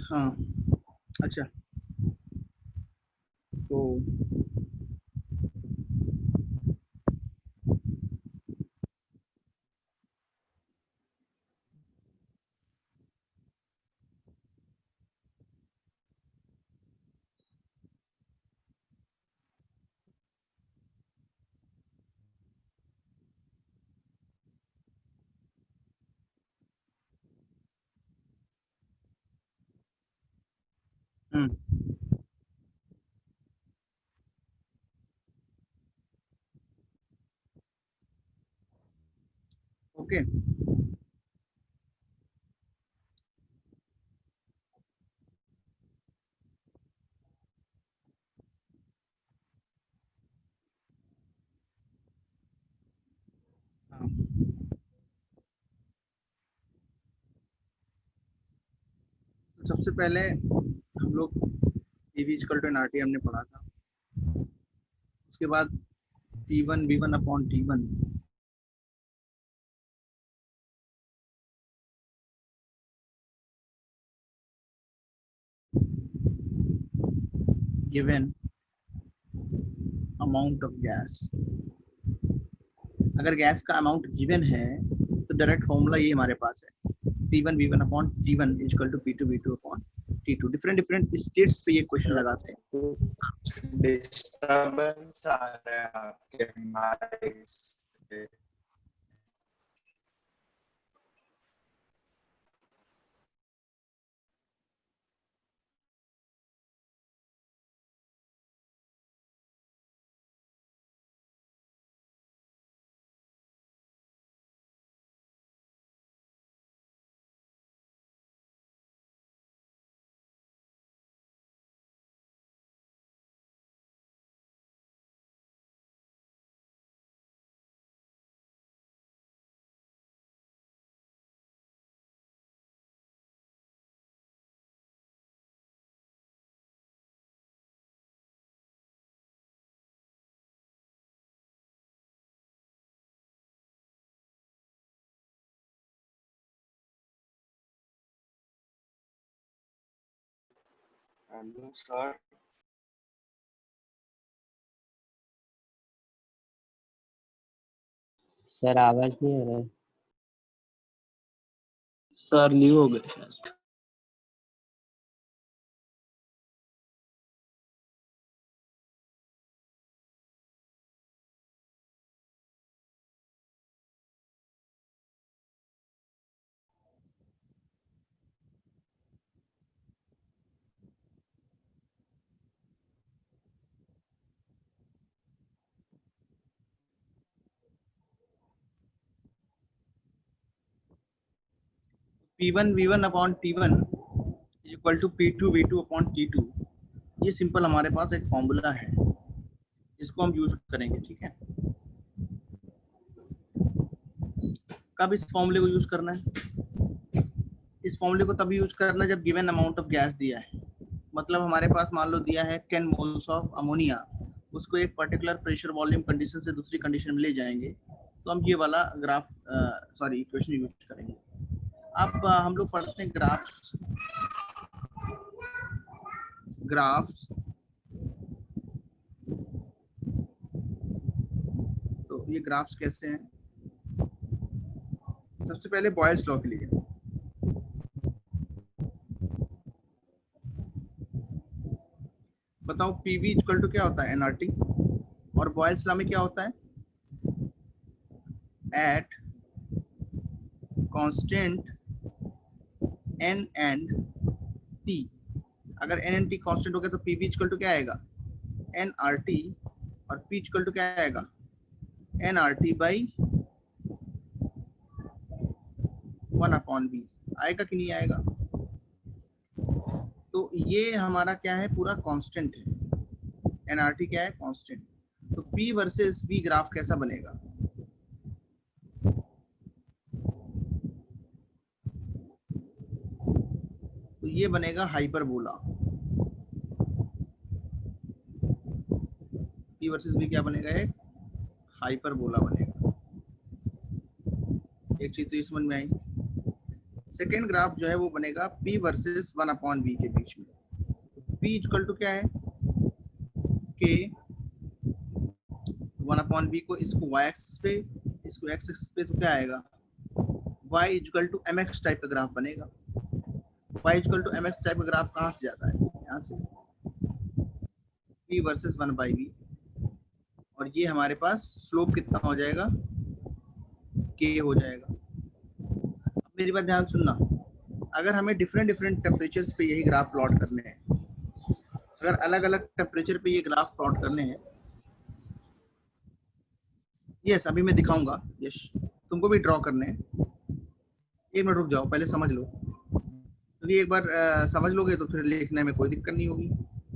हाँ। अच्छा, तो हम्म, ओके। हाँ, तो सबसे पहले हम लोग पीवी इक्वल टू एनआरटी हमने पढ़ा था। उसके बाद P1 V1 upon T1 given amount of gas. अगर गैस का अमाउंट गिवन है तो डायरेक्ट फॉर्मूला ये हमारे पास है, P1 V1 upon T1 equal to P2 V2 upon T2। Different different states पे ये क्वेश्चन लगाते हैं। डिस्टर्बेंस आ रहा है आपके माइक से। Hello sir. सर आवाज नहीं आ रहा है। सर लीव हो गए शायद। P1 V1 upon T1 equal to P2 V2 upon T2। ये सिंपल हमारे पास एक फॉर्मूला है, इसको हम यूज करेंगे। ठीक है, कब इस फॉर्मूले को यूज करना है? इस फॉर्मूले को तभी यूज करना है जब गिवन अमाउंट ऑफ गैस दिया है। मतलब हमारे पास मान लो दिया है 10 मोल्स ऑफ अमोनिया, उसको एक पर्टिकुलर प्रेशर वॉल्यूम कंडीशन से दूसरी कंडीशन में ले जाएंगे, तो हम ये वाला ग्राफ सॉरी इक्वेशन यूज करेंगे। अब हम लोग पढ़ते हैं ग्राफ्स। ग्राफ्स तो ये ग्राफ्स कैसे हैं? सबसे पहले बॉयल्स लॉ के लिए बताओ, पीवी इक्वल टू क्या होता है? एनआरटी। और बॉयल्स लॉ में क्या होता है? At constant N and T. अगर एन एंड टी कांस्टेंट हो गया तो पीवी इक्वल टू क्या आएगा? N R T. और पी इक्वल टू क्या आएगा? N R T by 1 upon B. आएगा कि नहीं आएगा? तो ये हमारा क्या है? पूरा कांस्टेंट है। एनआरटी क्या है? कांस्टेंट। तो P वर्सेस V ग्राफ कैसा बनेगा? तो ये बनेगा हाइपरबोला। P वर्सेस V क्या बनेगा? एक हाइपरबोला बनेगा। एक चीज तो समझ में आई। सेकेंड ग्राफ जो है वो बनेगा P वर्सेस 1/V के बीच में। P इक्वल टू क्या है, K 1/V को इसको y एक्सिस पे, इसको x एक्सिस पे, तो क्या आएगा, y equal to mx type का ग्राफ बनेगा। y equal to mx type का ग्राफ कहाँ से जाता है, यहाँ से, P वर्सेस 1/V, और ये हमारे पास स्लोप कितना हो जाएगा, K हो जाएगा। अब मेरी बात ध्यान सुनना, अगर हमें डिफरेंट डिफरेंट टेम्परेचर्स पे यही ग्राफ प्लॉट करने हैं, अगर अलग अलग टेम्परेचर पे ये ग्राफ प्लॉट करने हैं, यस अभी मैं दिखाऊंगा, यस तुमको भी ड्रॉ करने हैं। एक मिनट रुक जाओ, पहले समझ लो, क्योंकि एक बार समझ लोगे तो फिर लिखने में कोई दिक्कत नहीं होगी।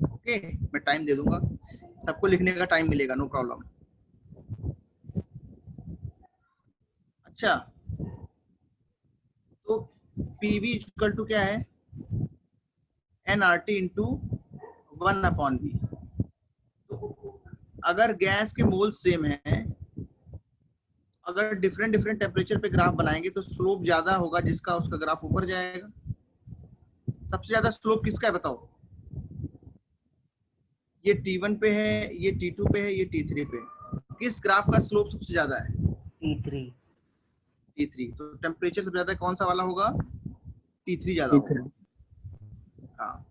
ओके, मैं टाइम दे दूंगा, सबको लिखने का टाइम मिलेगा, नो प्रॉब्लम। अच्छा, तो पीवी इक्वल टू क्या है, nRT इंटू 1/V। तो अगर गैस के मोल सेम है, अगर डिफरेंट डिफरेंट टेम्परेचर पे ग्राफ बनाएंगे तो स्लोप ज्यादा होगा, जिसका उसका ग्राफ ऊपर जाएगा। सबसे ज्यादा स्लोप किसका है बताओ, ये T1 पे है, ये T2 पे है, ये T3 पे है। किस ग्राफ का स्लोप सबसे ज्यादा है, T3 T3। तो टेम्परेचर सबसे ज्यादा कौन सा वाला होगा, T3 ज्यादा होगा। हाँ,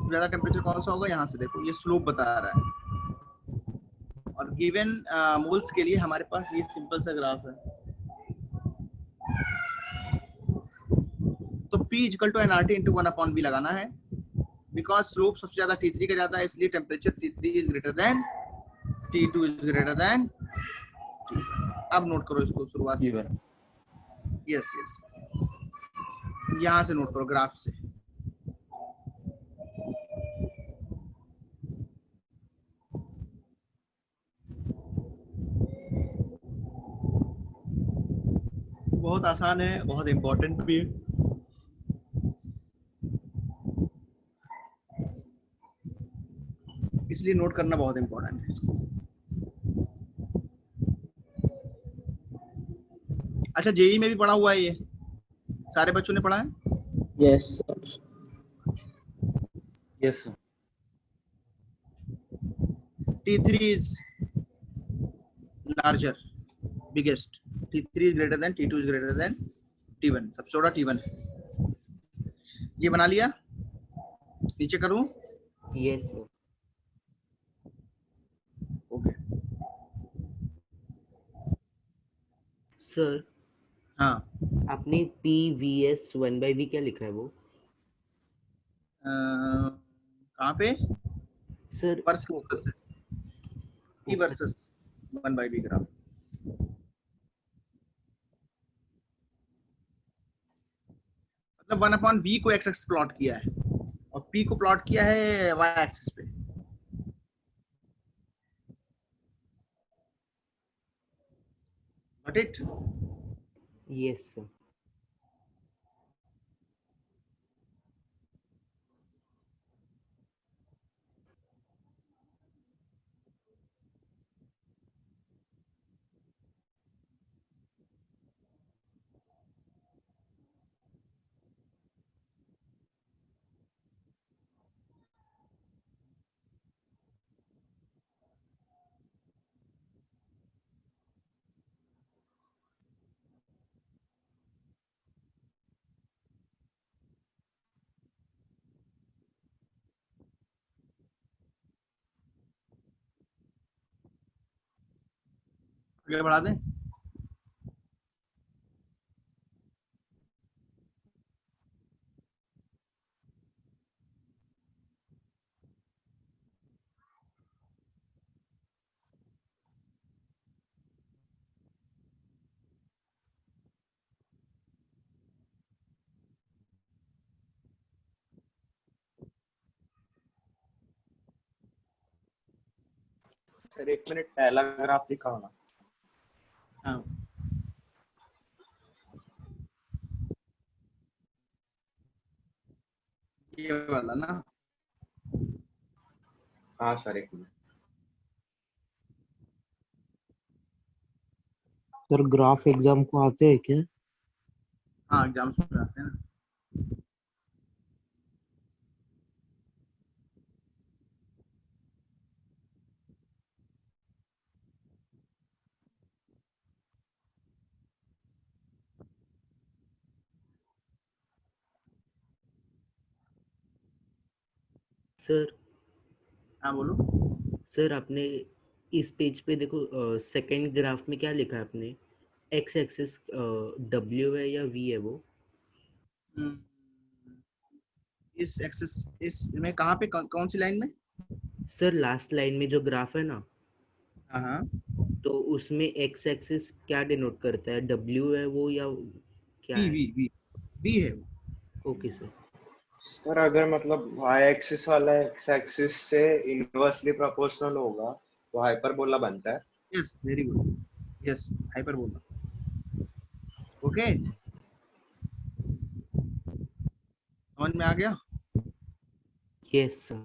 ज्यादा टेम्परेचर कौन सा होगा, यहाँ से देखो ये स्लोप बता रहा है, और गिवन मोल्स के लिए हमारे पास ये सिंपल सा ग्राफ है। तो P equal to nRT into 1/V लगाना है, बिकॉज स्लोप सबसे ज्यादा T3 का जाता है, इसलिए temperature T3 is greater than T2 is greater than T1। अब नोट करो इसको शुरुआत से, यस यस, यहाँ से नोट करो ग्राफ से। बहुत आसान है, बहुत इंपॉर्टेंट भी है। इसलिए नोट करना बहुत इंपॉर्टेंट है इसको। अच्छा, जेई में भी पढ़ा हुआ है ये, सारे बच्चों ने पढ़ा है? Yes sir. Yes, sir. T3 is larger, biggest. T3 is greater than, T2 is greater than T1। सबसे छोटा T1 है। ये बना लिया, नीचे करूं? Yes sir. ओके सर हाँ, आपने PVS 1/V क्या लिखा है वो कहाँ पे, sir? Versus P versus 1/V graph. मतलब 1/V को x एक्सिस प्लॉट किया है और P को प्लॉट किया है y एक्सिस पे। Got it? Yes sir. आगे बढ़ा दें? सर 1 मिनट, पहला ग्राफ दिखाओ ना। हाँ, ये वाला ना। हाँ sir, 1 minute. Sir graph exam को आते हैं क्या? हाँ एग्जाम्स में आते हैं ना। सर हाँ बोलो। सर आपने इस पेज पे देखो, सेकंड ग्राफ में क्या लिखा है आपने? एक्स एक्सिस डब्ल्यू है या वी है वो? हम्म, इस एक्सेस इसमें कहाँ पे कौन सी लाइन में? सर लास्ट लाइन में जो ग्राफ है ना, हाँ हाँ, तो उसमें एक्स एक्सिस क्या डिनोट करता है? डब्ल्यू है वो या क्या वी है? वी वी वी है वो। Okay sir. सर अगर मतलब y एक्सिस वाला x एक्सिस से इनवर्सली प्रोपोर्शनल होगा तो हाइपरबोला बनता है। Yes very good, yes hyperbola. Okay, समझ में आ गया। Yes sir.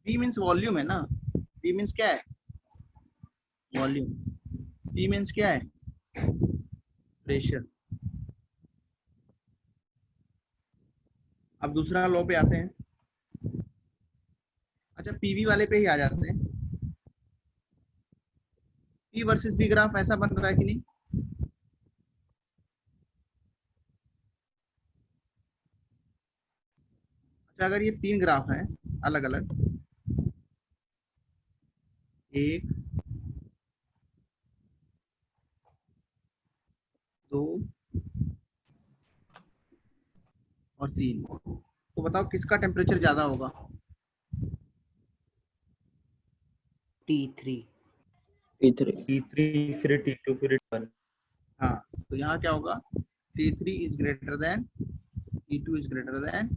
We means volume है ना, वी मीन्स क्या है? वॉल्यूम। वी मीन्स क्या है? प्रेशर। अब दूसरा लॉ पे आते हैं। अच्छा पीवी वाले पे ही आ जाते हैं। पी वर्सेस बी ग्राफ ऐसा बन रहा है कि नहीं? अच्छा अगर ये तीन ग्राफ हैं अलग अलग, एक दो और तीन, तो बताओ किसका टेम्परेचर ज्यादा होगा? T3। T3। T3 फिर T2 फिर T1। हाँ, तो यहाँ क्या होगा? T3 is greater than T2 is greater than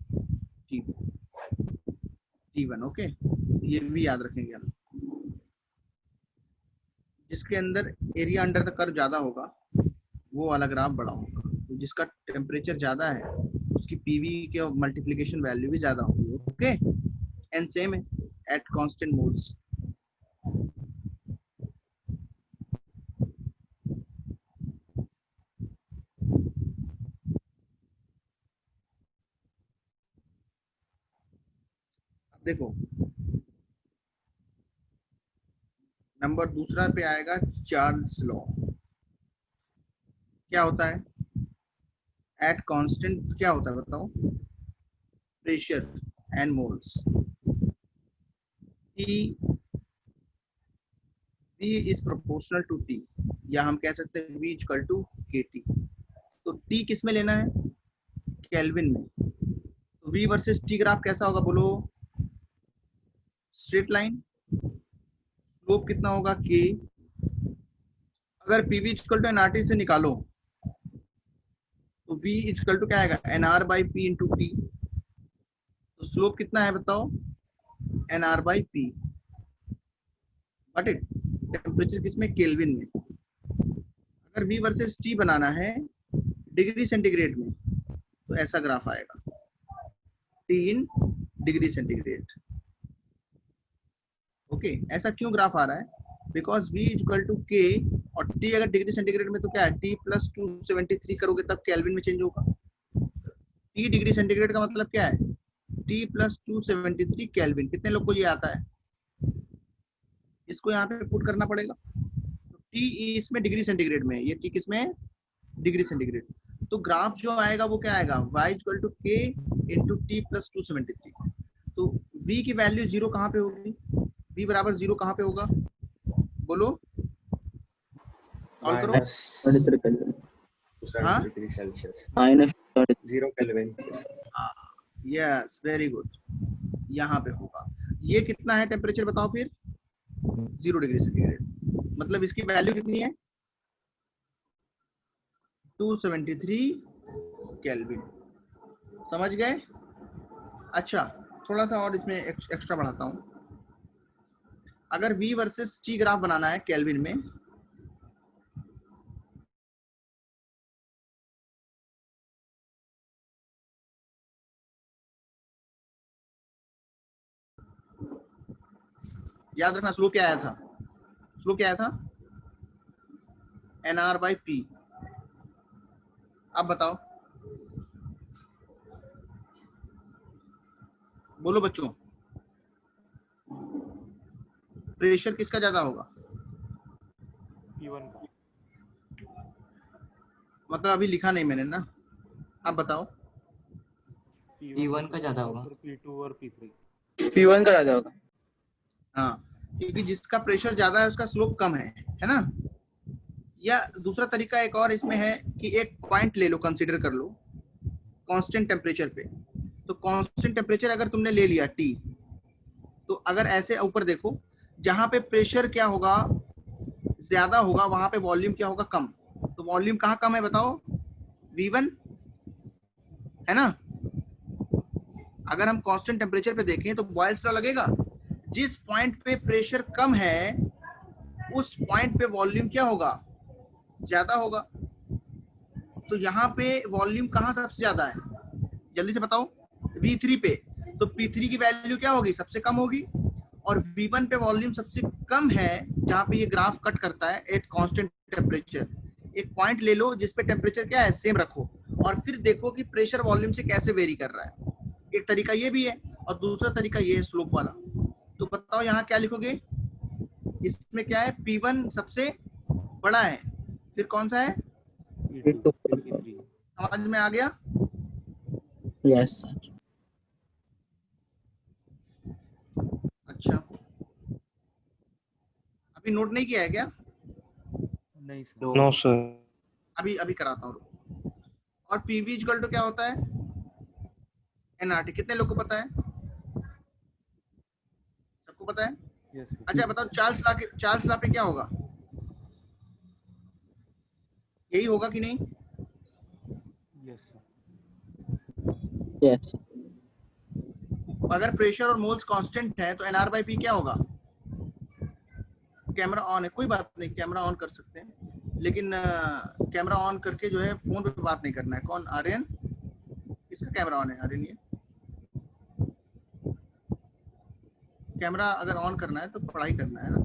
T1। Okay, ये भी याद रखेंगे हम। जिसके अंदर एरिया अंडर द कर्व ज्यादा होगा वो वाला ग्राफ बड़ा होगा, तो जिसका टेम्परेचर ज्यादा है उसकी पीवी के मल्टीप्लिकेशन वैल्यू भी ज्यादा होगी। ओके, एंड सेम है एट कांस्टेंट मोल्स। अब देखो नंबर दूसरा पे आएगा चार्ल्स लॉ। क्या होता है एट कांस्टेंट? क्या होता है बताओ? Pressure and moles. T V is proportional to T, या हम कह सकते हैं V इक्वल टू KT। तो T किस में लेना है? केल्विन में। तो V वर्सेस T ग्राफ कैसा होगा बोलो? Straight line. स्लोप कितना होगा? K। अगर PV इक्वल टू NRT से निकालो तो V इक्वल टू क्या आएगा? NR by P into T। तो स्लोप कितना है बताओ? NR by P। But it temperature किसमें? केल्विन में। अगर V वर्सेस T बनाना है डिग्री सेंटीग्रेड में तो ऐसा ग्राफ आएगा, T in degree centigrade. Okay, ऐसा क्यों ग्राफ आ रहा है? Because V equal to K और T अगर डिग्री सेंटीग्रेड में तो क्या है? T प्लस 273 करोगे तब केल्विन में चेंज होगा। T डिग्री सेंटीग्रेड का मतलब क्या है? T plus 273 kelvin. कितने लोग को ये आता है? इसको यहाँ पे पुट करना पड़ेगा। तो T इसमें डिग्री सेंटीग्रेड में, ये T किसमें है? Degree centigrade. तो ग्राफ जो आएगा वो क्या आएगा? Y equal to K into T plus 273। तो V की वैल्यू जीरो कहाँ पे होगी? V बराबर जीरो कहाँ पे होगा बोलो? सॉल्व करो। -33 Kelvin। हाँ degree Celsius, -33। 0 kelvin. Yes very good, यहाँ पे होगा। ये कितना है टेम्परेचर बताओ फिर? 0 डिग्री सेंटीग्रेड। मतलब इसकी वैल्यू कितनी है? 273 केल्विन। समझ गए? अच्छा थोड़ा सा और इसमें एक्स्ट्रा बढ़ाता हूँ। अगर V वर्सेस T ग्राफ बनाना है केल्विन में, याद रखना स्लो क्या आया था? स्लो क्या आया था? NR by P। अब बताओ बोलो बच्चों, प्रेशर किसका ज्यादा होगा? P1 का मतलब अभी लिखा नहीं मैंने ना, आप बताओ। P1 का ज्यादा होगा। फिर P2 और P3। P1 का ज्यादा होगा। हाँ, क्योंकि जिसका प्रेशर ज्यादा है उसका स्लोप कम है ना। या दूसरा तरीका एक और इसमें है कि एक पॉइंट ले लो, कंसीडर कर लो कांस्टेंट टेम्परेचर पे। तो कांस्टेंट टेम्परेचर अगर तुमने ले लिया T, तो अगर ऐसे ऊपर देखो, जहां पे प्रेशर क्या होगा, ज्यादा होगा, वहां पे वॉल्यूम क्या होगा, कम। तो वॉल्यूम कहाँ कम है बताओ? V1 है ना। अगर हम कांस्टेंट टेम्परेचर पे देखें तो बॉयल्स लॉ लगेगा, जिस पॉइंट पे प्रेशर कम है उस पॉइंट पे वॉल्यूम क्या होगा, ज्यादा होगा। तो यहाँ पे वॉल्यूम कहाँ सबसे ज्यादा है, जल्दी से बताओ? V3 पे। तो P3 की वैल्यू क्या होगी, सबसे कम होगी। और V1 पे वॉल्यूम सबसे कम है, जहाँ पे ये ग्राफ कट करता है एट कांस्टेंट टेम्परेचर। एक पॉइंट ले लो जिसपे टेम्परेचर क्या है, सेम रखो, और फिर देखो कि प्रेशर वॉल्यूम से कैसे वेरी कर रहा है। एक तरीका ये भी है, और दूसरा तरीका ये है स्लोप वाला। तो बताओ यहाँ क्या लिखोगे? इसमें क्या है, P1 सबसे बड़ा है, फिर कौन सा है, P2 फिर P3। समझ में आ गया? Yes. अच्छा, अभी नोट नहीं किया है क्या? नहीं सर। No sir. अभी अभी कराता हूँ। और PV इक्वल टू क्या होता है, NRT। कितने लोग को पता है? सबको पता है? यस अच्छा बताओ, चार्ल्स लॉ पे क्या होगा, यही होगा कि नहीं? Yes sir. Yes. अगर प्रेशर और मोल्स कांस्टेंट है तो NR/P क्या होगा? कैमरा ऑन है, कोई बात नहीं, कैमरा ऑन कर सकते हैं, लेकिन कैमरा ऑन करके जो है फोन पे बात नहीं करना है। कौन, आर्यन? किसका कैमरा ऑन है? आर्यन, ये कैमरा अगर ऑन करना है तो पढ़ाई करना है ना।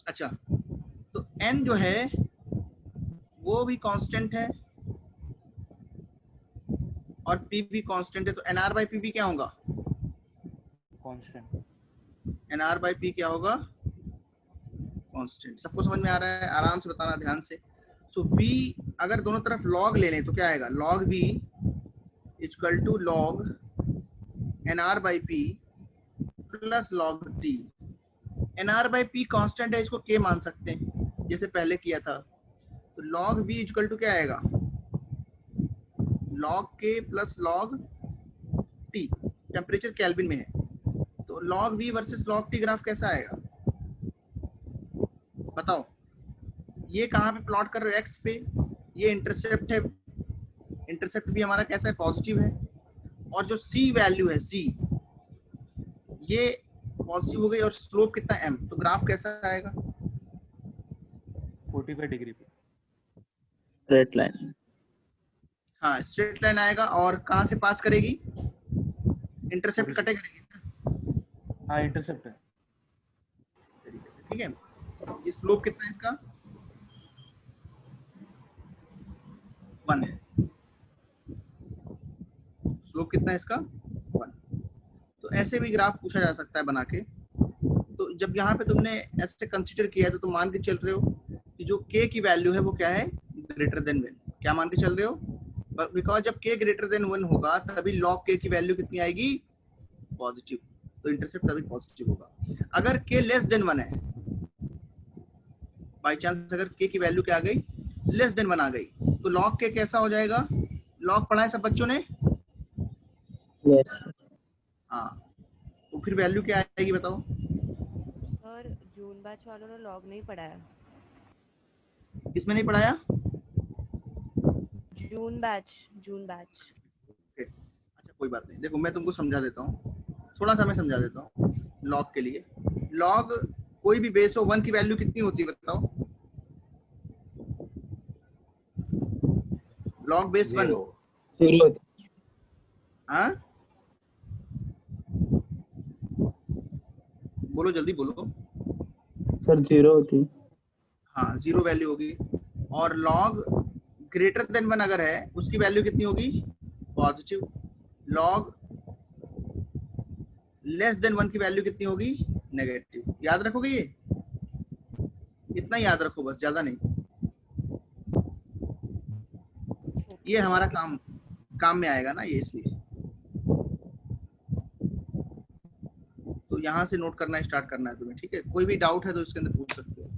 अच्छा, तो N जो है वो भी कांस्टेंट है और P भी कांस्टेंट है, तो NR/P क्या होगा? कांस्टेंट। NR/P क्या होगा? कांस्टेंट। सबको समझ में आ रहा है? आराम से बताना, ध्यान से। सो V अगर दोनों तरफ लॉग ले लें तो क्या आएगा, log V equal to log NR/P plus log T। NR/P constant है, इसको K मान सकते हैं जैसे पहले किया था। तो log V इक्वल टू क्या आएगा, log K plus log T। Temperature kelvin में है, तो log V versus log T graph कैसा आएगा बताओ? ये कहाँ पे प्लॉट कर रहे हो, X पे। ये इंटरसेप्ट है, इंटरसेप्ट भी हमारा कैसा है, पॉजिटिव है। और जो C वैल्यू है, C ये पॉजिटिव हो गई, और स्लोप कितना M, तो ग्राफ कैसा आएगा? 45 डिग्री पे। Straight line. हाँ, स्ट्रेट लाइन आएगा। और कहाँ से पास करेगी, इंटरसेप्ट कटे करेगी। हाँ इंटरसेप्ट है। ठीक है, ये स्लोप कितना है इसका, 1 है। स्लोप कितना है इसका, 1। तो ऐसे भी ग्राफ पूछा जा सकता है बना के। तो जब यहाँ पे तुमने ऐसे कंसीडर किया है तो तुम मान के चल रहे हो कि जो K की वैल्यू है वो क्या है, ग्रेटर देन 1। क्या मान के चल रहे हो? बिकॉज जब K ग्रेटर देन 1 होगा तभी log K की वैल्यू कितनी आएगी, पॉजिटिव। तो इंटरसेप्ट तभी पॉजिटिव होगा। अगर K लेस देन 1 है, बाई चांस अगर K की वैल्यू क्या आ गई, लेस देन 1 आ गई, तो log K कैसा हो जाएगा? log पढ़ा है सब बच्चों ने? Yes. हाँ, तो फिर वैल्यू क्या आएगी बताओ? सर जून बैच वालों ने लॉग नहीं पढ़ाया। किसमें नहीं पढ़ाया? जून बैच। अच्छा कोई बात नहीं, देखो मैं तुमको समझा देता हूँ, थोड़ा सा मैं समझा देता हूँ। लॉग के लिए, लॉग कोई भी बेस हो, 1 की वैल्यू कितनी होती है बताओ? Log base 1। 0। हाँ बोलो, जल्दी बोलो। Sir 0 होती. हाँ, 0 वैल्यू होगी। और लॉग ग्रेटर देन 1 अगर है, उसकी वैल्यू कितनी होगी, पॉजिटिव। लॉग लेस देन 1 की वैल्यू कितनी होगी? नेगेटिव। याद रखोगे ये? इतना याद रखो बस, ज्यादा नहीं। ये हमारा काम में आएगा ना ये, इसलिए। तो यहाँ से नोट करना स्टार्ट करना है तुम्हें, ठीक है? कोई भी डाउट है तो इसके अंदर पूछ सकते हो।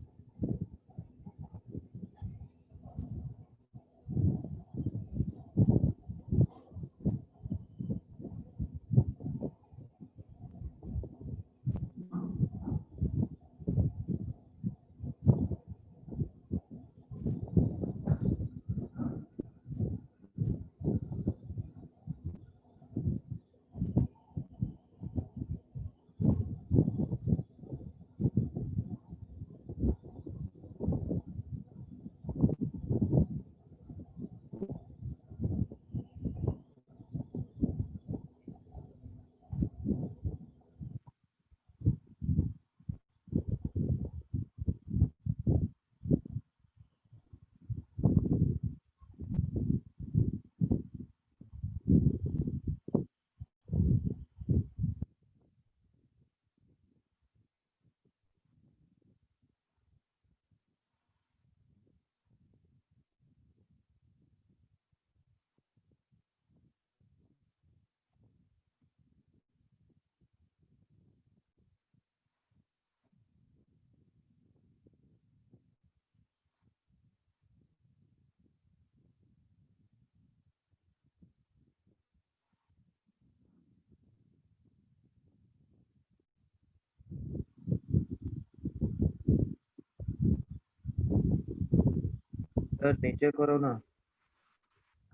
सर नीचे करो ना।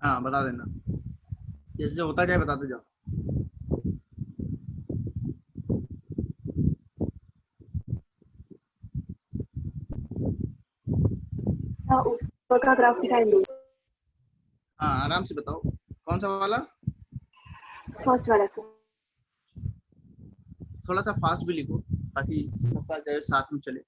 हाँ बता देना, जैसे होता जाए बताते जाओ। हाँ, ऊपर का ग्राफ दिखाई दो। हाँ आराम से बताओ, कौन सा वाला? फर्स्ट वाला सर। थोड़ा सा फास्ट भी लिखो ताकि सबका जो साथ में चले।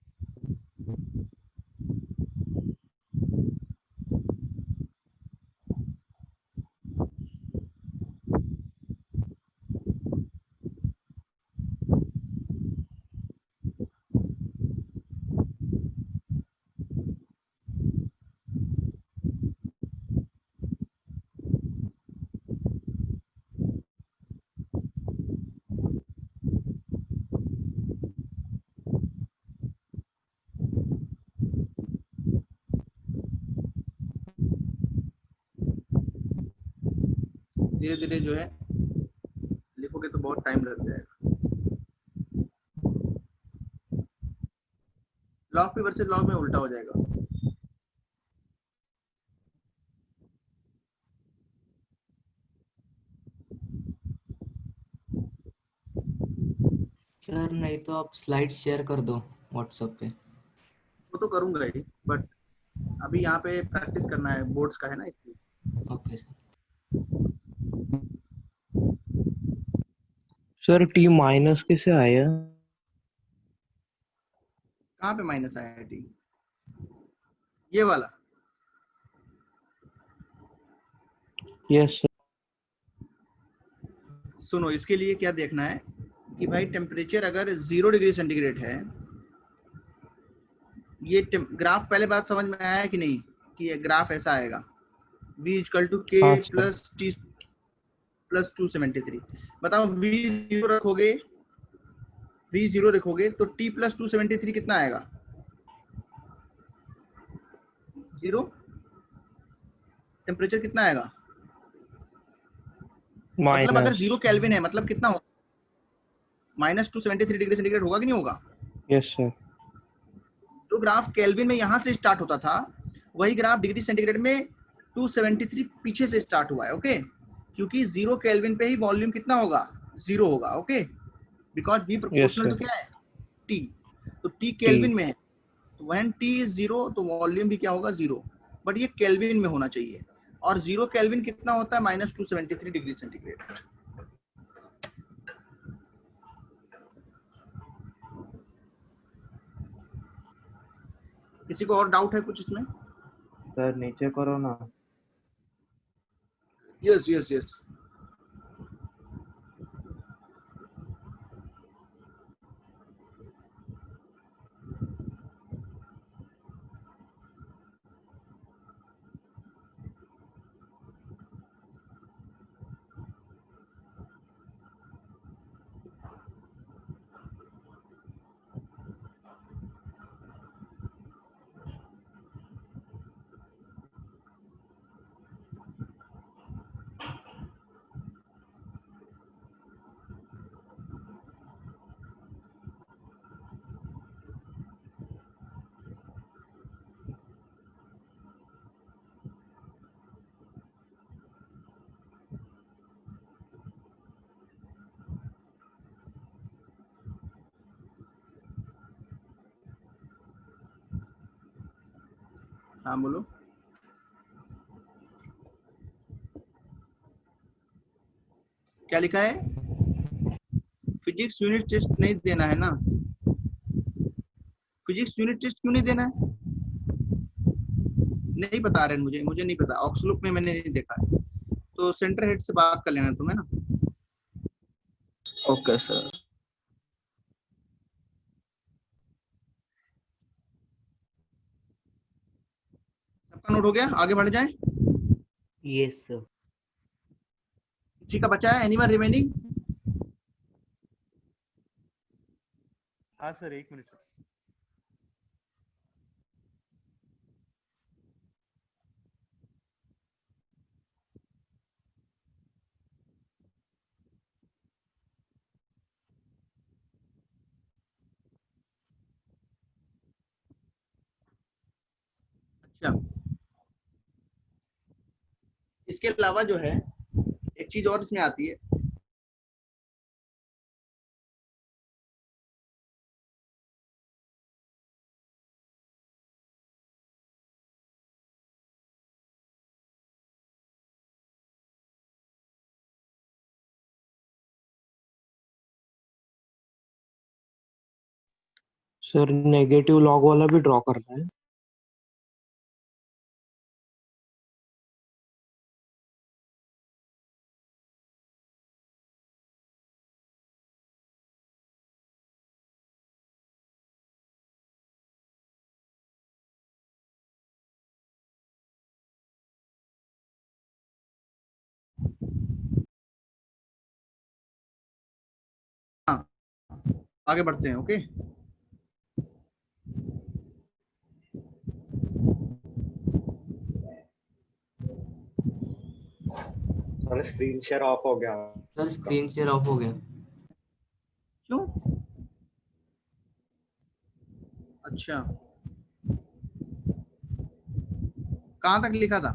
धीरे धीरे जो है लिखोगे तो बहुत टाइम लग जाएगा। लॉग पी वर्सेस लॉग में उल्टा हो जाएगा। सर नहीं तो आप स्लाइड शेयर कर दो व्हाट्सएप पे। वो तो करूंगा ही, बट अभी यहाँ पे प्रैक्टिस करना है, बोर्ड्स का है ना, इसलिए। Okay sir. Sir T minus कैसे आया? कहाँ पे माइनस आया है टी? ये वाला? Yes sir. सुनो, इसके लिए क्या देखना है कि भाई टेम्परेचर अगर 0 डिग्री सेंटीग्रेड है, ये ग्राफ पहले बात समझ में आया है कि नहीं, कि ये ग्राफ ऐसा आएगा v इक्वल टू के हाँ, सर। Plus T plus 273। बताओ v0 रखोगे, v0 रखोगे तो t प्लस 273 कितना आएगा? 0। टेम्परेचर कितना आएगा? मतलब अगर माइनस। 0 केल्विन है मतलब कितना होगा? -273 डिग्री सेंटीग्रेड होगा कि नहीं होगा? Yes sir. तो ग्राफ केल्विन में यहाँ से स्टार्ट होता था, वही ग्राफ डिग्री सेंटीग्रेड में 273 पीछे से स्टार्ट हुआ है। ओके, क्योंकि 0 केल्विन पे ही वॉल्यूम कितना होगा? 0 होगा। ओके, बिकॉज v प्रोपोर्शनल तो क्या है? t। तो t केल्विन में है, तो व्हेन t इज 0 तो वॉल्यूम भी क्या होगा? 0। बट ये केल्विन में होना चाहिए, और 0 केल्विन कितना होता है? -273 डिग्री सेंटीग्रेड। किसी को और डाउट है कुछ इसमें? सर नीचे करो ना। Yes yes yes. हाँ बोलो। क्या लिखा है? फिजिक्स यूनिट टेस्ट नहीं देना है ना? फिजिक्स यूनिट टेस्ट क्यों नहीं देना है? नहीं बता रहे मुझे, मुझे नहीं पता, ऑक्सलुक में मैंने नहीं देखा है। तो सेंटर हेड से बात कर लेना तुम्हें ना। Okay sir. सबका नोट हो गया? आगे बढ़ जाए। Yes sir. किसी का बचा है? Anyone remaining? हाँ सर, 1 मिनट सर। अच्छा, इसके अलावा जो है एक चीज और इसमें आती है। सर नेगेटिव लॉग वाला भी ड्रॉ करना है? हाँ, आगे बढ़ते हैं। Okay, sir screen share of हो गया। सर स्क्रीन शेयर ऑफ हो गया। क्यों? अच्छा, कहाँ तक लिखा था?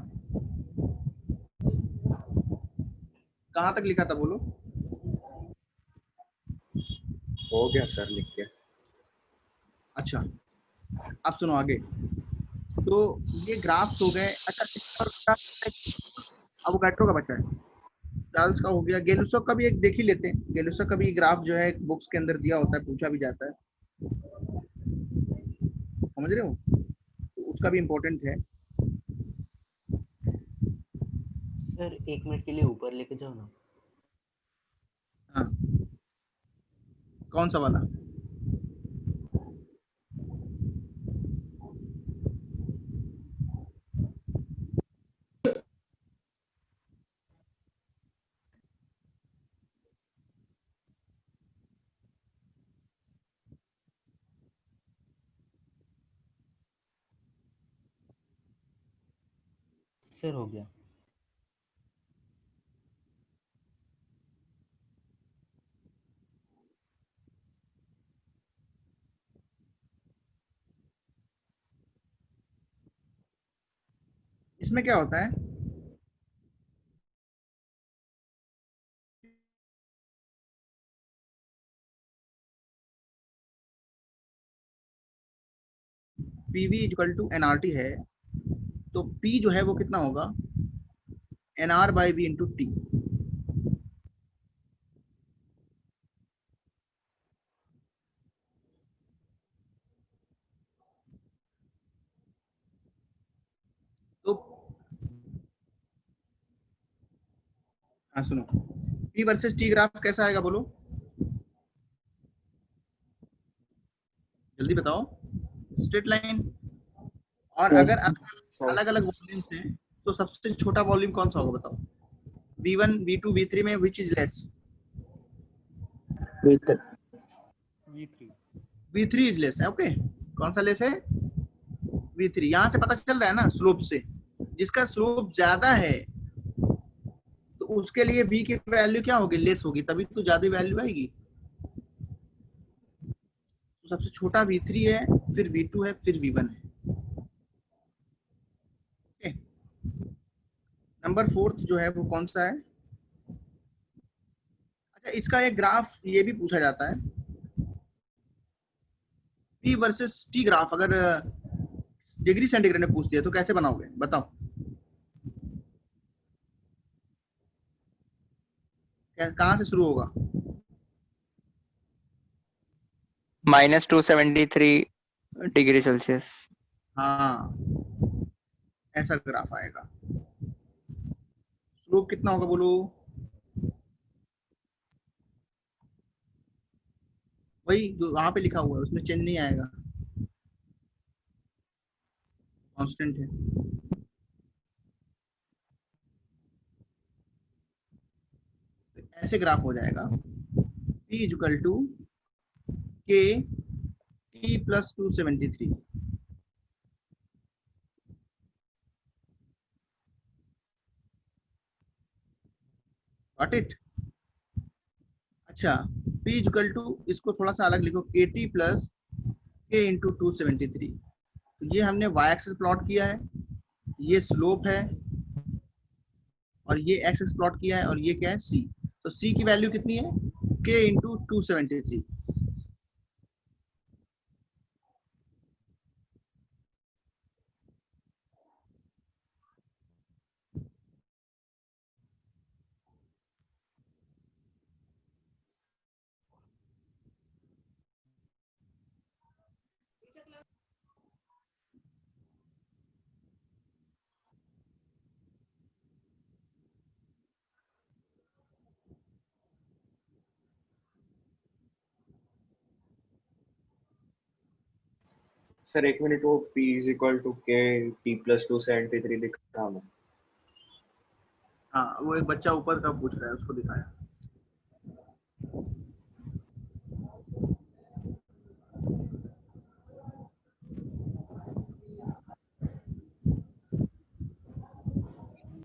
कहाँ तक लिखा था बोलो? हो गया सर लिख के। अच्छा, अब सुनो आगे। तो ये ग्राफ्स हो गए। अच्छा, अवोगाड्रो का बचा है, चार्ल्स का हो गया, गेलुसो का भी एक देख ही लेते हैं। गेलुसो का भी ग्राफ जो है बुक्स के अंदर दिया होता है, पूछा भी जाता है, समझ रहे हो? तो उसका भी इम्पोर्टेंट है। सर 1 मिनट के लिए ऊपर लेके जाओ ना। हाँ, कौन सा वाला? सर हो गया। इसमें क्या होता है? पीवी इक्वल टू एनआरटी है, तो पी जो है वो कितना होगा? NR by we into T. तो हाँ सुनो, पी वर्सेस टी ग्राफ कैसा आएगा बोलो, जल्दी बताओ। Straight line. और Yes. अगर सर अलग अलग वॉल्यूम्स हैं तो सबसे छोटा वॉल्यूम कौन सा होगा बताओ? V1, V2, V3 में which is less? With V3। V3 is less है। ओके, कौन सा लेस है? V3। यहाँ से पता चल रहा है ना स्लोप से, जिसका स्लोप ज्यादा है तो उसके लिए V की वैल्यू क्या होगी? लेस होगी, तभी तो ज्यादा वैल्यू आएगी। तो सबसे छोटा V3 है, फिर V2 है, फिर V1 है। ओके, नंबर 4 जो है वो कौन सा है? अच्छा, इसका एक ग्राफ ये भी पूछा जाता है, P वर्सेस T ग्राफ। अगर डिग्री सेंटीग्रेड में पूछ दिया तो कैसे बनाओगे बताओ? कहाँ से शुरू होगा? -273 डिग्री सेल्सियस। हाँ, ऐसा ग्राफ आएगा। स्लोप कितना होगा बोलो? वही जो वहां पे लिखा हुआ है उसमें चेंज नहीं आएगा, कांस्टेंट है। तो ऐसे ग्राफ हो जाएगा P equal to K T plus 273। Got it? अच्छा, P इक्वल टू, इसको थोड़ा सा अलग लिखो, KT प्लस K इंटू 273। तो ये हमने y एक्सिस प्लॉट किया है, ये स्लोप है, और ये x एक्सिस प्लॉट किया है, और ये क्या है c। तो c की वैल्यू कितनी है? K into 273। सर एक मिनट, वो P is equal to K T plus 273 लिख रहा हूँ। हाँ, वो एक बच्चा ऊपर का पूछ रहा है, उसको दिखाया।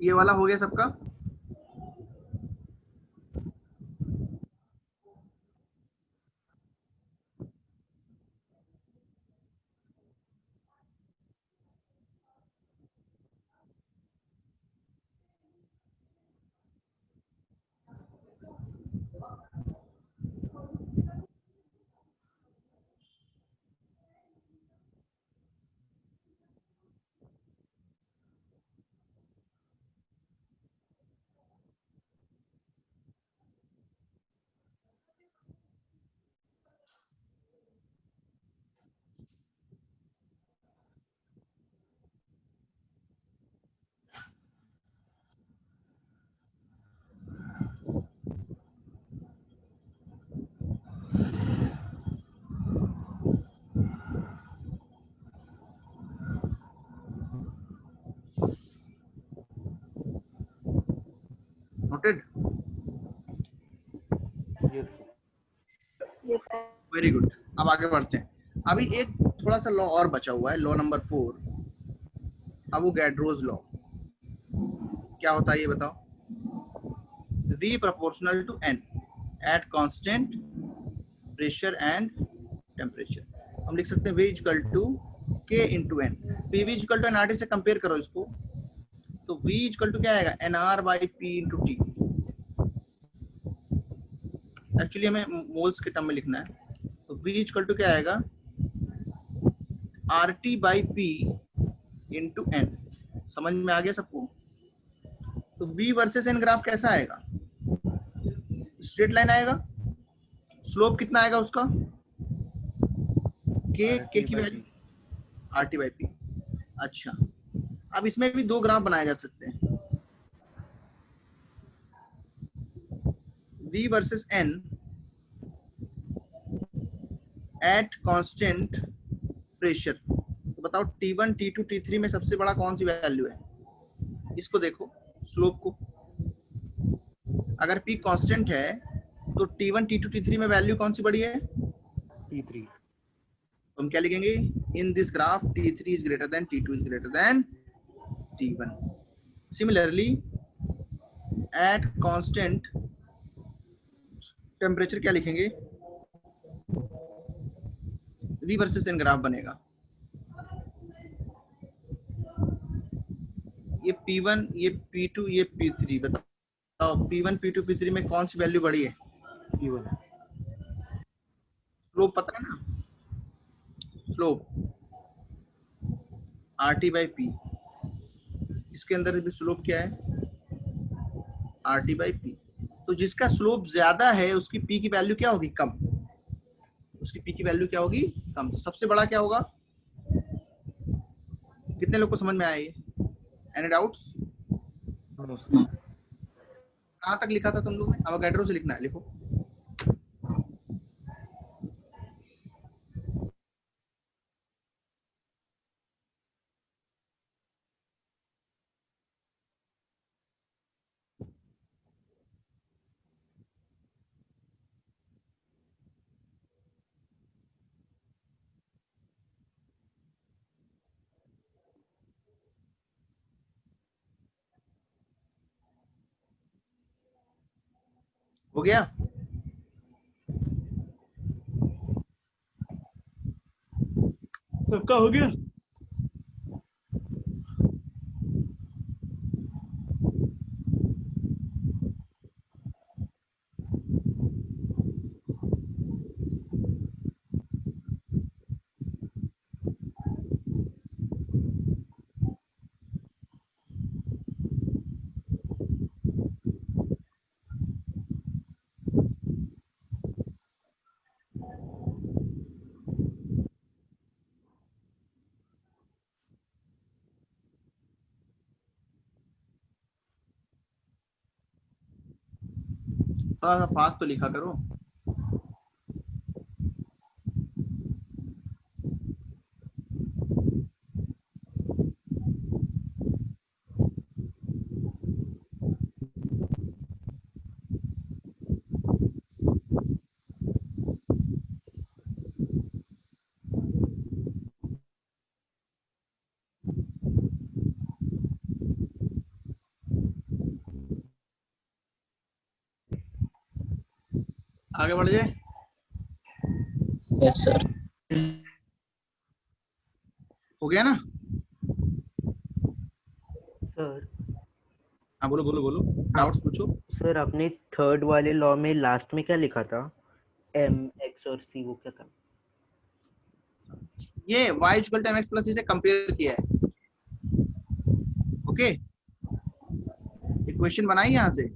ये वाला हो गया सबका? Noted? Yes Yes, sir. Very good. अब आगे बढ़ते हैं। अभी एक थोड़ा सा लॉ और बचा हुआ है, लॉ नंबर 4, अवोगाड्रोस लॉ। क्या होता है ये बताओ? V proportional to N at constant pressure and temperature। हम लिख सकते हैं V equal to K into N। PV equal to NRT से कंपेयर करो इसको, तो V इक्वल टू क्या आएगा? NR by P into T। Actually हमें मोल्स के टर्म में लिखना है, तो V इक्वल टू क्या आएगा? RT by P into N। समझ में आ गया सबको? तो V वर्सेस N ग्राफ कैसा आएगा? स्ट्रेट लाइन आएगा। स्लोप कितना आएगा उसका? K की वैल्यू RT बाई P। अच्छा, अब इसमें भी दो ग्राफ बनाए जा सकते हैं, V versus N at constant pressure. तो बताओ T1 T2 T3 में सबसे बड़ा कौन सी वैल्यू है? इसको देखो, स्लोप को। अगर P कांस्टेंट है तो T1 T2 T3 में वैल्यू कौन सी बड़ी है? T3। तो हम क्या लिखेंगे? In this graph T3 is greater than T2 is greater than T1। Similarly at constant temperature क्या लिखेंगे? V वर्सेस N ग्राफ बनेगा। ये P1, ये P2, ये P3। बताओ P1 P2 P3 में कौन सी वैल्यू बड़ी है? P1। स्लोप पता है ना? Slope R T by P, इसके अंदर भी स्लोप क्या है, आर टी बाई पी। तो जिसका स्लोप ज्यादा है उसकी पी की वैल्यू क्या होगी, कम, उसकी पी की वैल्यू क्या होगी, कम। तो सबसे बड़ा क्या होगा, कितने लोग को समझ में आया ये, एनी डाउट्स? कहाँ तक लिखा था तुम लोग ने, अवोगाड्रो से लिखना है, लिखो। हो गया? सबका हो गया? थोड़ा सा फास्ट तो लिखा करो। आगे बढ़ जाए? Yes sir. हो गया ना? सर हाँ बोलो बोलो बोलो, डाउट्स पूछो। सर आपने थर्ड वाले लॉ में लास्ट में क्या लिखा था, एम एक्स और सी, वो क्या था? ये y equal to mx plus इसे कंपेयर किया है। ओके, इक्वेशन बनाई यहां से।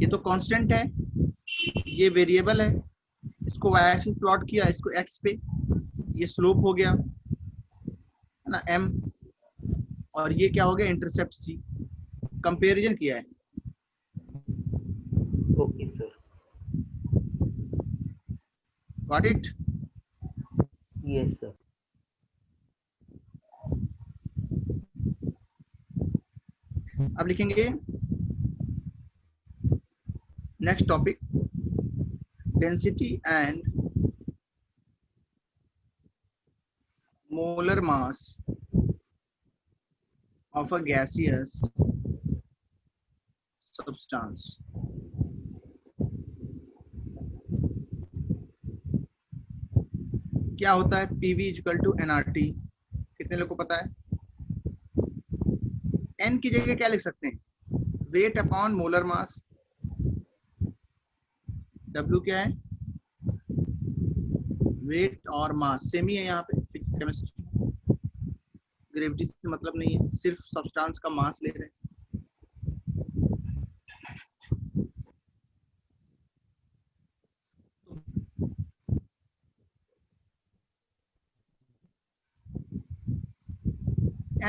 ये तो कांस्टेंट है, ये वेरिएबल है, इसको y एक्सिस प्लॉट किया, इसको x पे, ये स्लोप हो गया है ना m, और ये क्या हो गया, इंटरसेप्ट c, कंपैरिजन किया है। Okay sir. Got it? Yes sir. अब लिखेंगे next topic, density and molar mass of a gaseous substance। क्या होता है PV इक्वल टू nRT, कितने लोग को पता है? n की जगह क्या लिख सकते हैं, weight upon molar mass. W क्या है, वेट और मास सेम ही है यहाँ पे, केमिस्ट्री, ग्रेविटी से मतलब नहीं है, सिर्फ सब्सटेंस का मास ले रहे हैं।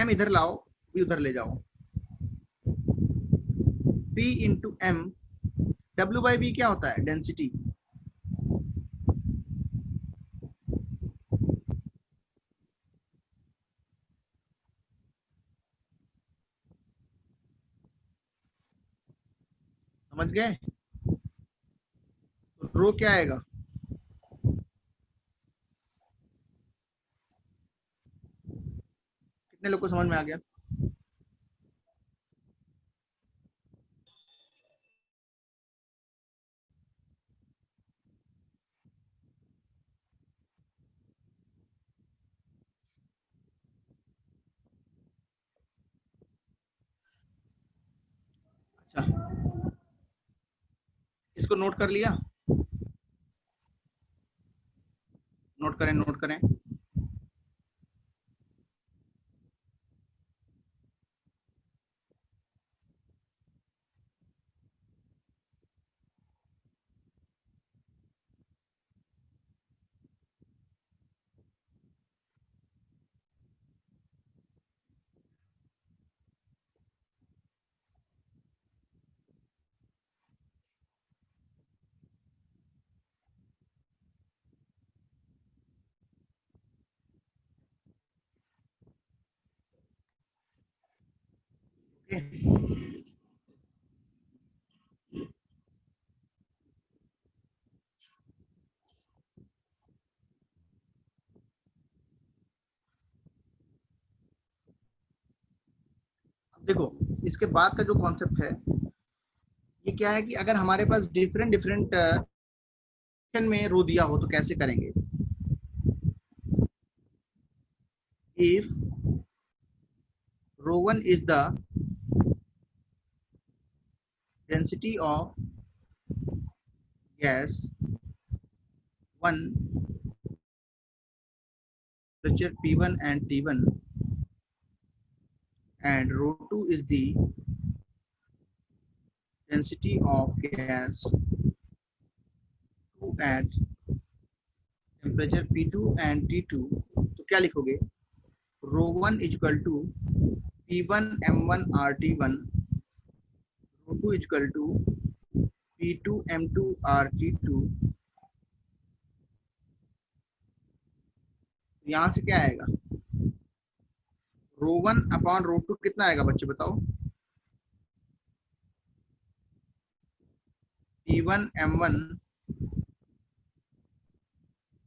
m इधर लाओ, b उधर ले जाओ, p into m, W by B क्या होता है, डेंसिटी। समझ गए? रो क्या आएगा, कितने लोग को समझ में आ गया? अच्छा, इसको नोट कर लिया? नोट करें नोट करें। देखो इसके बाद का जो कॉन्सेप्ट है ये क्या है कि अगर हमारे पास डिफरेंट डिफरेंट में रो दिया हो तो कैसे करेंगे। If row 1 is the density of gas 1 temperature P1 and T1 and rho 2 is the density of gas 2 at temperature P2 and T2, तो क्या लिखोगे, rho 1 is equal to P1 M1 RT1, rho 2 is equal to P2 M2 RT2। यहाँ से क्या आएगा, रो 1 upon rho 2 कितना आएगा बच्चे बताओ, P1 M1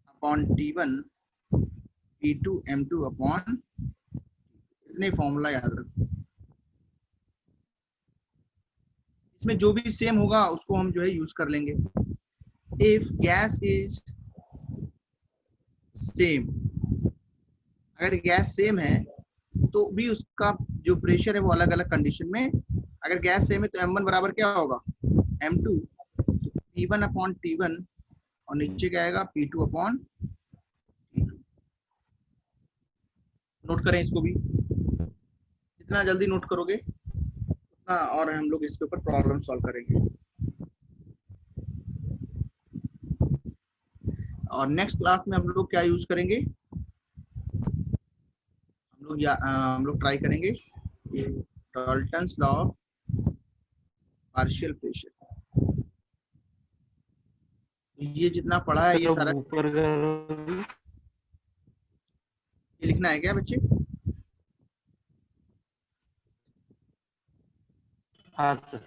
upon T1 P2 M2 upon, इतने फॉर्मूला याद रखो। इसमें जो भी सेम होगा उसको हम जो है यूज कर लेंगे। इफ गैस इज सेम, अगर गैस सेम है तो भी उसका जो प्रेशर है वो अलग अलग कंडीशन में, अगर गैस सेम है तो M1 बराबर क्या होगा M2, P1 अपॉन T1 और नीचे क्या आएगा P2 अपॉन T2। नोट करें इसको भी, जितना जल्दी नोट करोगे उतना और हम लोग इसके ऊपर प्रॉब्लम सॉल्व करेंगे। और नेक्स्ट क्लास में हम लोग क्या यूज करेंगे, हम लोग ट्राई करेंगे Dalton's law of partial pressure. ये जितना पढ़ा है ये सारा ऊपर ये लिखना है क्या बच्चे, हाँ सर।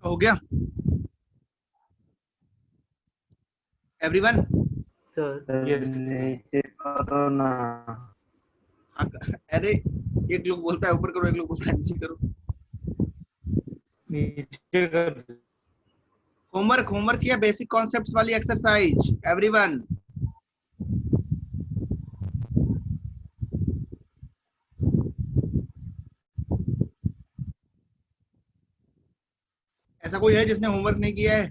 हो गया एवरीवन। सर नीचे करो ना। अरे एक लोग बोलता है ऊपर करो, एक लोग बोलता है नीचे करो। नीचे कर। होमवर्क होमवर्क किया बेसिक कॉन्सेप्ट्स वाली एक्सरसाइज एवरीवन। ऐसा कोई है जिसने होमवर्क नहीं किया है?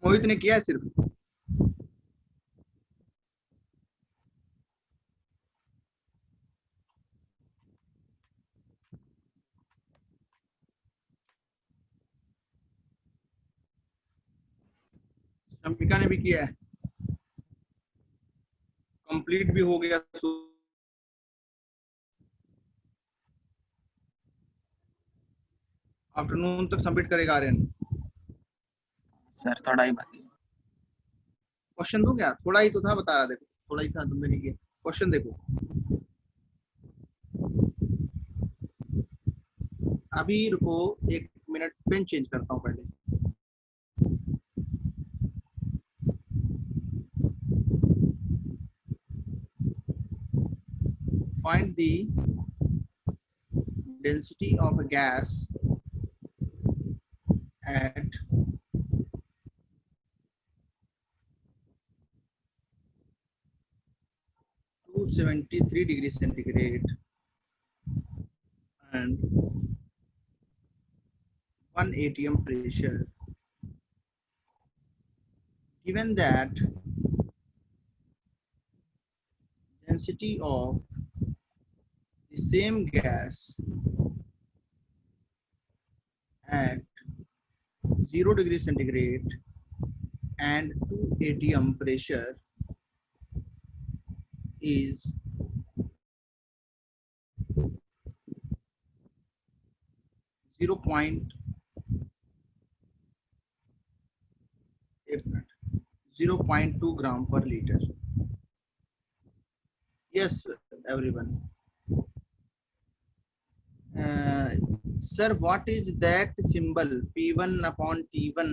मोहित ने किया है सिर्फ। शमिका ने भी किया है, कंप्लीट भी हो गया। आफ्टरनून तक सबमिट करेगा आर्यन। सर थोड़ा ही बाकी। क्वेश्चन दो क्या, थोड़ा ही तो था बता रहा, देखो थोड़ा ही था तुमने नहीं किया। क्वेश्चन देखो, अभी रुको 1 मिनट, पेन चेंज करता हूँ पहले। find the density of a gas at 273 degrees centigrade and 1 atm pressure. Given that density of the same gas at 0 degree centigrade and 2 atm pressure is 0.2 gram per liter. Yes, everyone. Sir, what is that symbol P1 upon T1?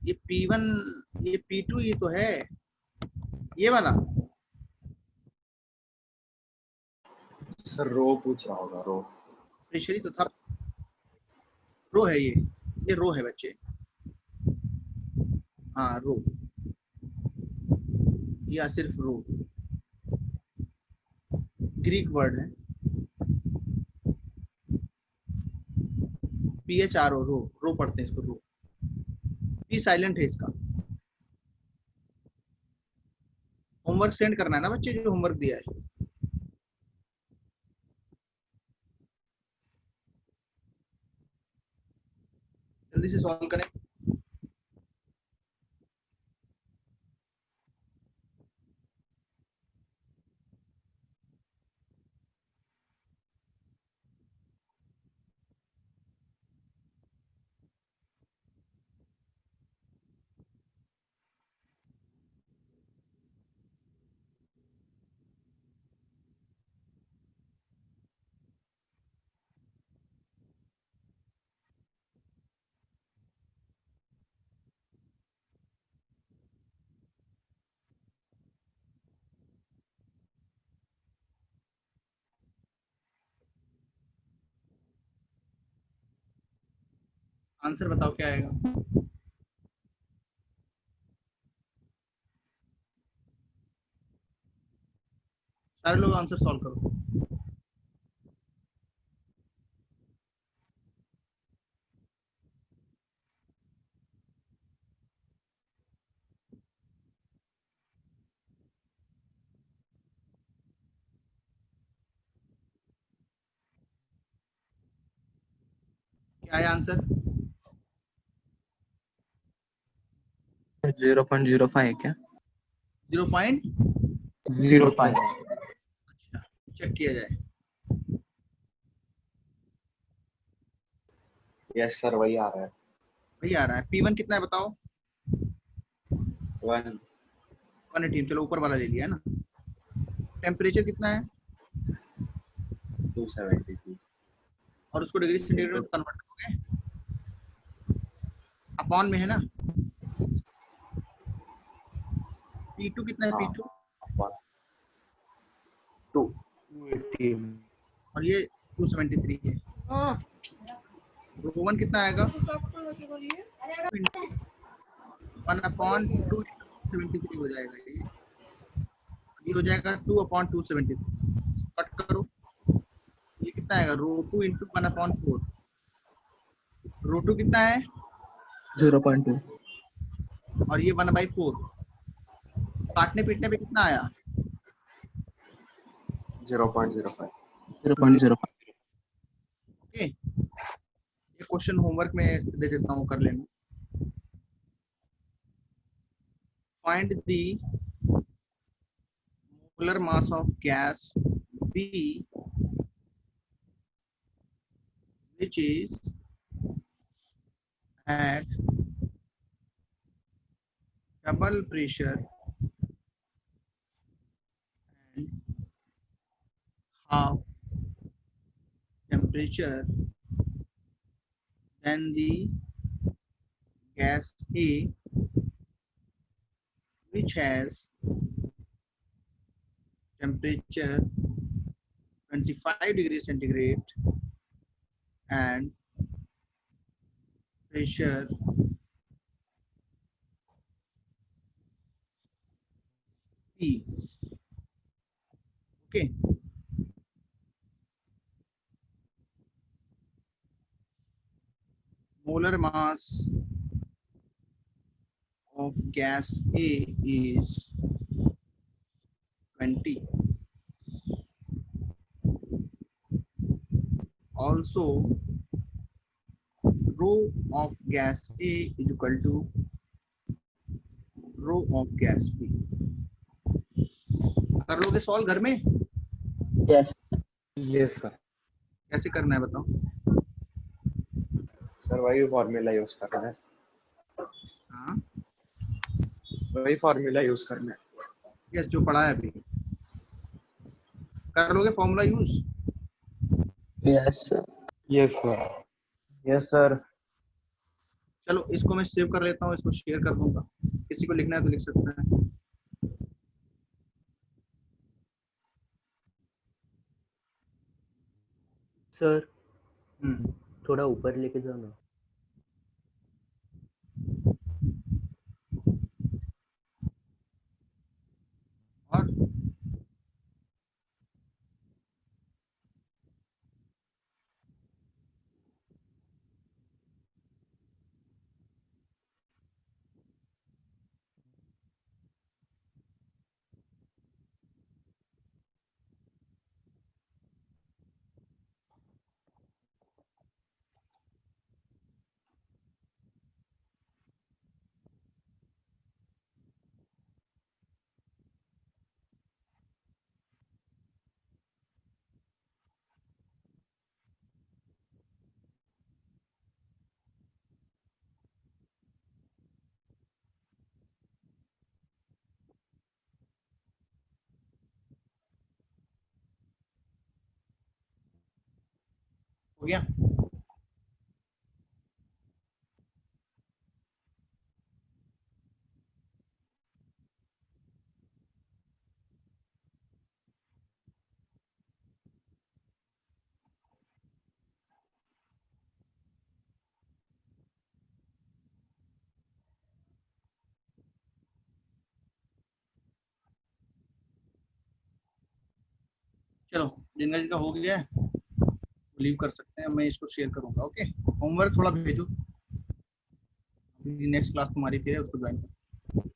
ये P1 ये P2 ये तो है ये वाला. Sir रो पूछ रहा होगा, रो प्रेशर ही तो था. रो है ये रो है बच्चे. हाँ रो या सिर्फ रो ग्रीक वर्ड है. PHRO रो पढ़ते हैं इसको. रो पी साइलेंट है इसका. होमवर्क सेंड करना है ना बच्चे, जो होमवर्क दिया है. जल्दी से सॉल्व करें. आंसर बताओ क्या आएगा. सारे लोग आंसर सॉल्व करो. क्या है आंसर? 0.05 है क्या? 0.05. अच्छा चेक किया जाए. यस सर वही आ रहा है. वही आ रहा है. P1 कितना है बताओ. 1 चलो ऊपर वाला ले लिया है ना. टेम्परेचर कितना है 273 और उसको डिग्री सेंटीग्रेड में कन्वर्ट करोगे. अपॉन में है ना. P2 कितना है. P2 2 और ये 273 है. रोवन कितना आएगा 1/273 हो जाएगा. ये हो जाएगा 2/273. कट करो. ये कितना आएगा रो2 इंटू 1/4. रो2 कितना है 0.2. और ये 1/4. काटने पीटने पे कितना आया 0.05. 0.05. ओके. ये क्वेश्चन होमवर्क में दे देता हूँ, कर लेना. Find the molar mass of gas B which is at double pressure and half temperature than the gas A, which has temperature 25 degree centigrade and pressure P. Okay. Molar mass of gas A is 20. Also, rho of gas A is equal to rho of gas B. कर लोगे solve घर में? Yes sir. कैसे करना है बताओ? Sir वही formula use करना है, हाँ वही फॉर्मूला यूज करना है। यस, जो पढ़ा है अभी कर लोगे फॉर्मूला यूज? Yes sir. चलो इसको मैं सेव कर लेता हूँ, इसको शेयर कर दूंगा, किसी को लिखना है तो लिख सकते हैं। सर थोड़ा ऊपर लेके जाओ ना। और हो गया? चलो जिंगा जी का हो गया है, लीव कर सकते हैं, मैं इसको शेयर करूंगा। ओके, होमवर्क थोड़ा भेजो, नेक्स्ट क्लास तुम्हारी फिर है, उसको ज्वाइन करो।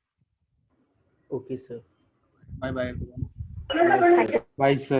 Okay sir. Bye bye. Bye sir.